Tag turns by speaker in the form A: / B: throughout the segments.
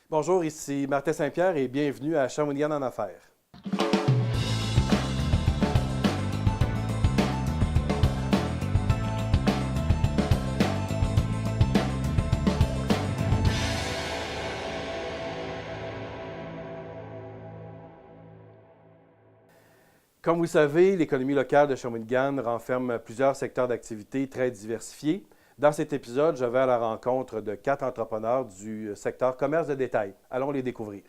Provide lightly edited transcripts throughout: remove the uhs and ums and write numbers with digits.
A: Bonjour, ici Martin Saint-Pierre et bienvenue à Shawinigan en affaires. Comme vous le savez, l'économie locale de Shawinigan renferme plusieurs secteurs d'activité très diversifiés. Dans cet épisode, je vais à la rencontre de 4 entrepreneurs du secteur commerce de détail. Allons les découvrir.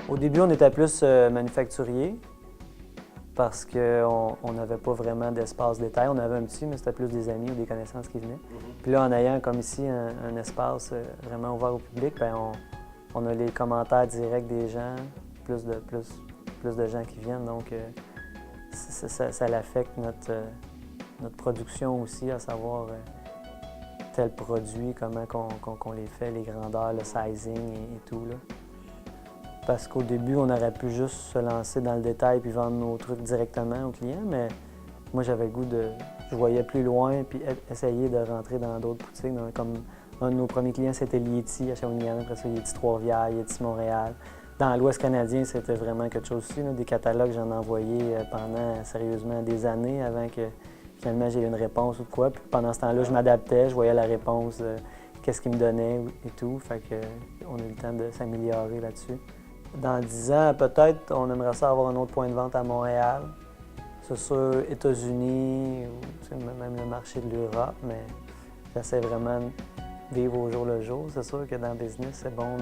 B: Au début, on était plus manufacturier parce qu'on n'avait pas vraiment d'espace détail. On avait un petit, mais c'était plus des amis ou des connaissances qui venaient. Puis là, en ayant comme ici un espace vraiment ouvert au public, bien, on a les commentaires directs des gens, plus de gens qui viennent. Donc, ça l'affecte notre production aussi, à savoir tel produit, comment qu'on les fait, les grandeurs, le sizing et tout, là. Parce qu'au début, on aurait pu juste se lancer dans le détail puis vendre nos trucs directement aux clients, mais moi, j'avais le goût de... Je voyais plus loin puis essayer de rentrer dans d'autres boutiques. Comme un de nos premiers clients, c'était Yeti à Shawinigan, après ça, Yeti Trois-Rivières, Yeti Montréal. Dans l'Ouest canadien, c'était vraiment quelque chose aussi. Là. Des catalogues, j'en envoyais pendant, sérieusement, des années avant que finalement j'ai eu une réponse ou de quoi. Puis pendant ce temps-là, je m'adaptais, je voyais la réponse, qu'est-ce qu'ils me donnaient et tout. Fait qu'on a eu le temps de s'améliorer là-dessus. Dans 10 ans, peut-être, on aimerait ça avoir un autre point de vente à Montréal. C'est sûr, États-Unis, ou même le marché de l'Europe, mais j'essaie vraiment de vivre au jour le jour. C'est sûr que dans le business, c'est bon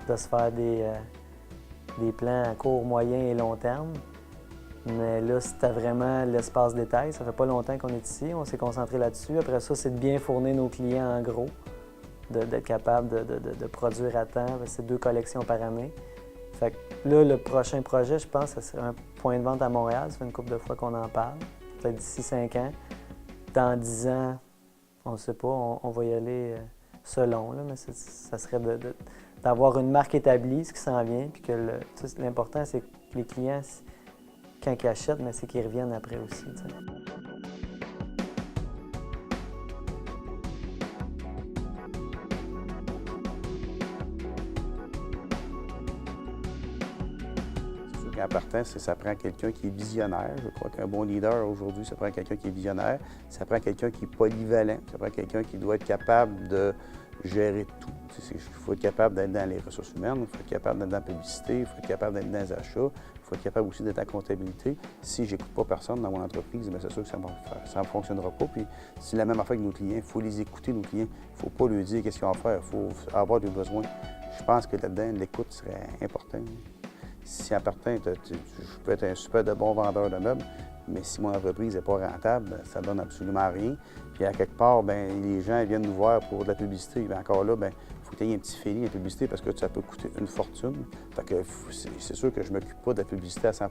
B: de se faire des plans à court, moyen et long terme. Mais là, c'était vraiment l'espace détail. Ça fait pas longtemps qu'on est ici, on s'est concentré là-dessus. Après ça, c'est de bien fournir nos clients en gros, d'être capable de produire à temps. C'est 2 collections par année. Fait que là, le prochain projet, je pense, ce serait un point de vente à Montréal. Ça fait une couple de fois qu'on en parle, peut-être d'ici 5 ans. Dans 10 ans, on ne sait pas, on va y aller selon, là, mais ça serait d'avoir une marque établie, ce qui s'en vient, puis que l'important, c'est que les clients, quand ils achètent, c'est qu'ils reviennent après aussi. T'sais.
C: En partant, ça prend quelqu'un qui est visionnaire. Je crois qu'un bon leader aujourd'hui, ça prend quelqu'un qui est visionnaire. Ça prend quelqu'un qui est polyvalent. Ça prend quelqu'un qui doit être capable de gérer tout. Il faut être capable d'être dans les ressources humaines, il faut être capable d'être dans la publicité, il faut être capable d'être dans les achats, il faut être capable aussi d'être en comptabilité. Si je n'écoute pas personne dans mon entreprise, c'est sûr que ça ne fonctionnera pas. Puis c'est la même affaire avec nos clients. Il faut les écouter, nos clients. Il ne faut pas leur dire qu'est-ce qu'ils ont à faire. Il faut avoir des besoins. Je pense que là-dedans, l'écoute serait importante. Si en partant, je peux être un super de bon vendeur de meubles, mais si mon entreprise n'est pas rentable, ça ne donne absolument rien. Puis à quelque part, les gens viennent nous voir pour de la publicité. Bien, encore là, il faut qu'il y ait un petit feeling de publicité parce que ça peut coûter une fortune. Fait que c'est sûr que je ne m'occupe pas de la publicité à 100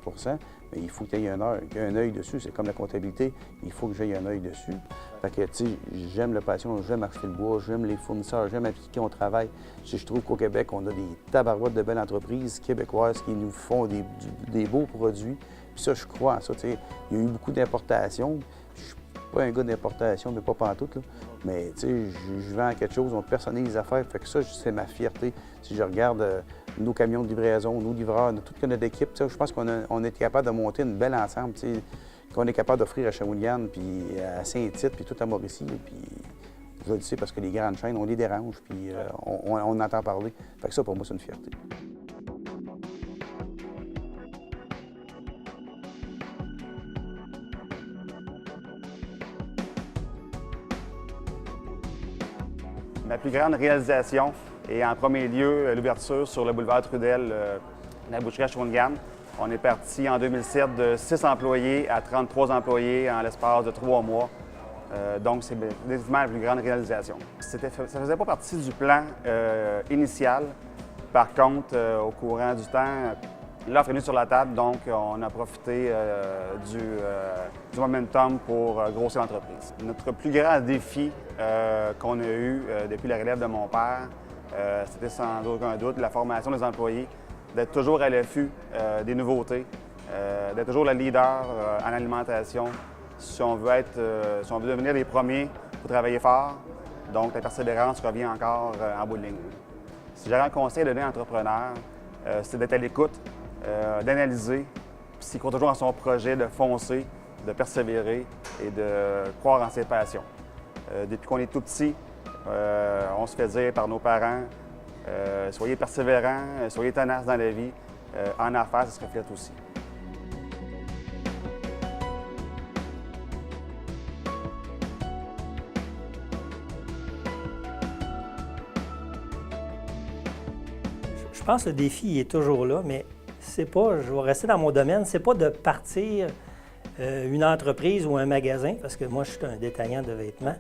C: mais il faut qu'il y ait un œil dessus. C'est comme la comptabilité, il faut que j'aie un œil dessus. Fait que, tu sais, j'aime le passion, j'aime acheter le bois, j'aime les fournisseurs, j'aime appliquer on travaille. Je trouve qu'au Québec, on a des tabarouettes de belles entreprises québécoises qui nous font des beaux produits. Puis ça, je crois en ça. Tu sais, il y a eu beaucoup d'importations. Je suis pas un gars d'importation, mais pas pantoute, là. Mais tu sais, je vends quelque chose, on personnalise les affaires. Fait que ça, c'est ma fierté. Si je regarde nos camions de livraison, nos livreurs, toute notre équipe, je pense qu'on est capable de monter une belle ensemble, tu sais, qu'on est capable d'offrir à Shawinigan, puis à Saint-Tite, puis tout à Mauricie. Puis je le sais parce que les grandes chaînes, on les dérange, puis on entend parler. Fait que ça, pour moi, c'est une fierté. Ma plus grande réalisation est en premier lieu l'ouverture sur le boulevard Trudel, la boucherie à Shawinigan. On est parti en 2007 de 6 employés à 33 employés en l'espace de 3 mois. Donc, c'est définitivement la plus grande réalisation. Ça ne faisait pas partie du plan initial. Par contre, au courant du temps, l'offre est venue sur la table, donc on a profité du momentum pour grossir l'entreprise. Notre plus grand défi qu'on a eu depuis la relève de mon père, c'était sans aucun doute la formation des employés.
D: d'être toujours à l'affût des nouveautés, d'être toujours le leader en alimentation. Si on veut devenir les premiers, il faut travailler fort. Donc, la persévérance revient encore en bout de ligne. Si j'avais un conseil à donner à un entrepreneur, c'est d'être à l'écoute, d'analyser, puis s'il croit toujours en son projet, de foncer, de persévérer et de croire en ses passions. Depuis qu'on est tout petit, on se fait dire par nos parents, soyez persévérants, soyez tenaces dans la vie. En affaires, ça se reflète aussi.
E: Je pense que le défi est toujours là, mais c'est pas, je vais rester dans mon domaine, c'est pas de partir une entreprise ou un magasin, parce que moi, je suis un détaillant de vêtements.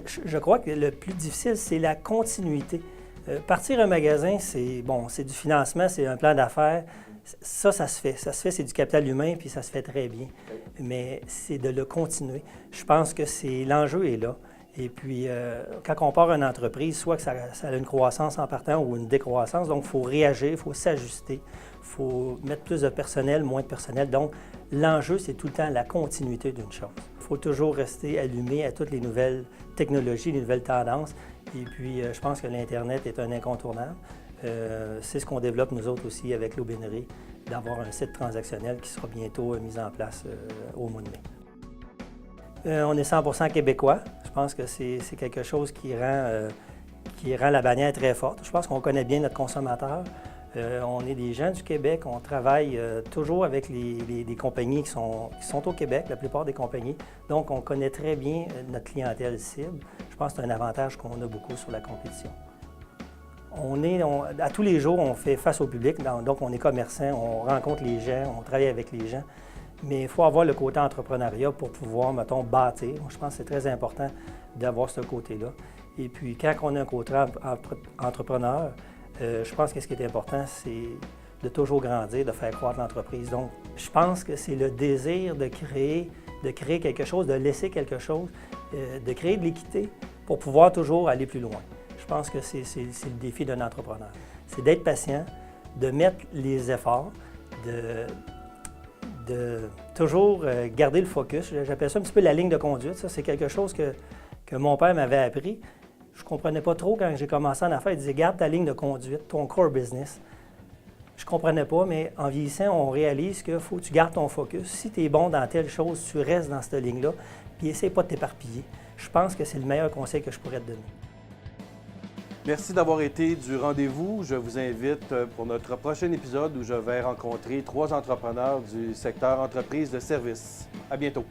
E: Je crois que le plus difficile, c'est la continuité. Partir un magasin, c'est du financement, c'est un plan d'affaires. Ça se fait. Ça se fait, c'est du capital humain, puis ça se fait très bien. Mais c'est de le continuer. Je pense que l'enjeu est là. Et puis, quand on part une entreprise, soit que ça a une croissance en partant ou une décroissance, donc il faut réagir, il faut s'ajuster, il faut mettre plus de personnel, moins de personnel. Donc, l'enjeu, c'est tout le temps la continuité d'une chose. Il faut toujours rester allumé à toutes les nouvelles technologies, les nouvelles tendances. Et puis, je pense que l'Internet est un incontournable. C'est ce qu'on développe, nous autres aussi, avec l'Aubainerie, d'avoir un site transactionnel qui sera bientôt mis en place au mois de mai. On est 100% québécois. Je pense que c'est quelque chose qui rend la bannière très forte. Je pense qu'on connaît bien notre consommateur. On est des gens du Québec. On travaille toujours avec les compagnies qui sont au Québec, la plupart des compagnies. Donc, on connaît très bien notre clientèle cible. Je pense que c'est un avantage qu'on a beaucoup sur la compétition. À tous les jours, on fait face au public. Donc, on est commerçant, on rencontre les gens, on travaille avec les gens. Mais il faut avoir le côté entrepreneuriat pour pouvoir, mettons, bâtir. Je pense que c'est très important d'avoir ce côté-là. Et puis, quand on a un côté entrepreneur, je pense que ce qui est important, c'est de toujours grandir, de faire croître l'entreprise. Donc, je pense que c'est le désir de créer quelque chose, de laisser quelque chose, de créer de l'équité pour pouvoir toujours aller plus loin. Je pense que c'est le défi d'un entrepreneur. C'est d'être patient, de mettre les efforts, de toujours garder le focus. J'appelle ça un petit peu la ligne de conduite. Ça, c'est quelque chose que mon père m'avait appris. Je ne comprenais pas trop quand j'ai commencé en affaires. Il disait, garde ta ligne de conduite, ton core business. Je ne comprenais pas, mais en vieillissant, on réalise qu'il faut que tu gardes ton focus. Si tu es bon dans telle chose, tu restes dans cette ligne-là, puis essaie pas de t'éparpiller. Je pense que c'est le meilleur conseil que je pourrais te donner.
A: Merci d'avoir été du rendez-vous. Je vous invite pour notre prochain épisode où je vais rencontrer 3 entrepreneurs du secteur entreprise de services. À bientôt.